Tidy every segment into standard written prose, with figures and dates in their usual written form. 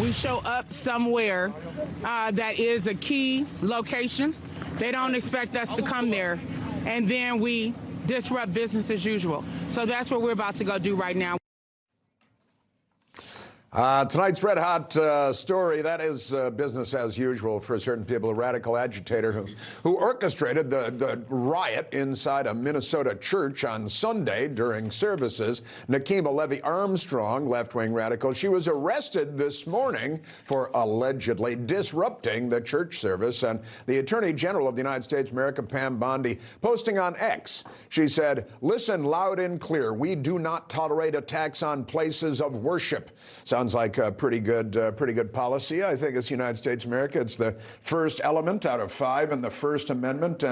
we show up somewhere that is a key location. They don't expect us to come there, and then we disrupt business as usual. So that's what we're about to go do right now. Tonight's red hot story, that is business as usual for certain people. A radical agitator who orchestrated the riot inside a Minnesota church on Sunday during services. Nekima Levy Armstrong, left-wing radical, she was arrested this morning for allegedly disrupting the church service. And the Attorney General of the United States, America, Pam Bondi, posting on X, she said, "Listen loud and clear. We do not tolerate attacks on places of worship." Sounds like a pretty good policy. I think it's United States of America. It's the first element out of 5 in the First Amendment.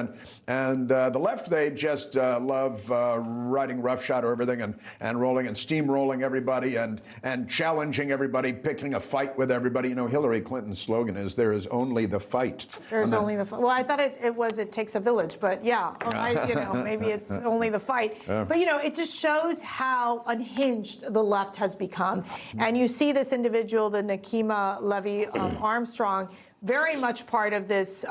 And the left, they just love riding roughshod over everything and rolling and steamrolling everybody and challenging everybody, picking a fight with everybody. You know, Hillary Clinton's slogan is, "There is only the fight." There's only the fight. Well, I thought it takes a village, but yeah, maybe it's only the fight. But, it just shows how unhinged the left has become. And you see this individual, the Nekima Levy Armstrong, very much part of this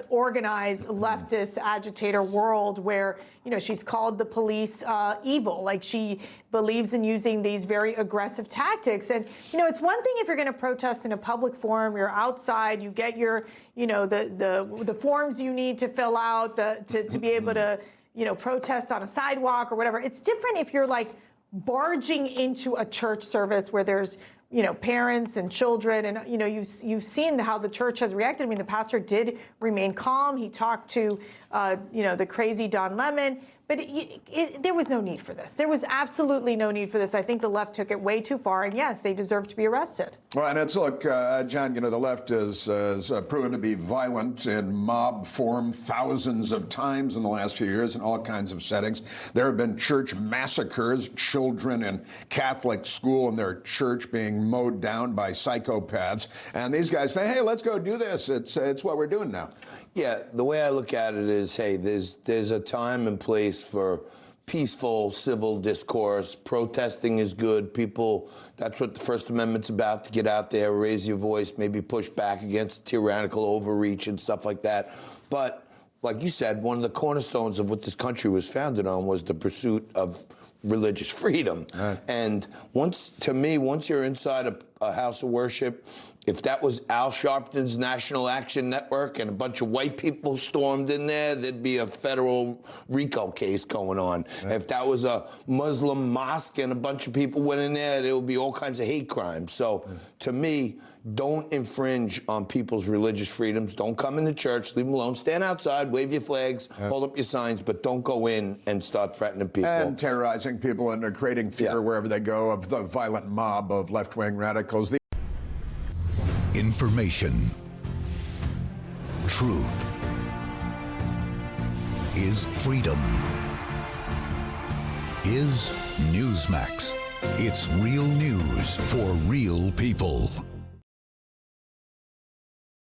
organized leftist agitator world where, she's called the police evil. Like, she believes in using these very aggressive tactics. And, it's one thing if you're going to protest in a public forum, you're outside, you get your, the forms you need to fill out to be able to, protest on a sidewalk or whatever. It's different if you're like barging into a church service where there's parents and children, and you've seen how the church has reacted. I mean, the pastor did remain calm. He talked to the crazy Don Lemon, but there was no need for this. There was absolutely no need for this. I think the left took it way too far, and yes, they deserve to be arrested. Well, and it's, look, John, the left is proven to be violent in mob form thousands of times in the last few years in all kinds of settings. There have been church massacres, children in Catholic school and their church being mowed down by psychopaths. And these guys say, hey, let's go do this. It's what we're doing now. Yeah, the way I look at it is, hey, there's a time and place for peaceful civil discourse. Protesting is good. People, that's what the First Amendment's about, to get out there, raise your voice, maybe push back against tyrannical overreach and stuff like that. But like you said, one of the cornerstones of what this country was founded on was the pursuit of religious freedom. Right. And once you're inside a house of worship, if that was Al Sharpton's National Action Network and a bunch of white people stormed in there, there'd be a federal RICO case going on. Right. If that was a Muslim mosque and a bunch of people went in there would be all kinds of hate crimes. So to me, don't infringe on people's religious freedoms. Don't come in the church. Leave them alone. Stand outside, wave your flags, hold up your signs, but don't go in and start threatening people. And terrorizing people and creating fear wherever they go of the violent mob of left-wing radicals. Information. Truth. Is freedom. Is Newsmax. It's real news for real people.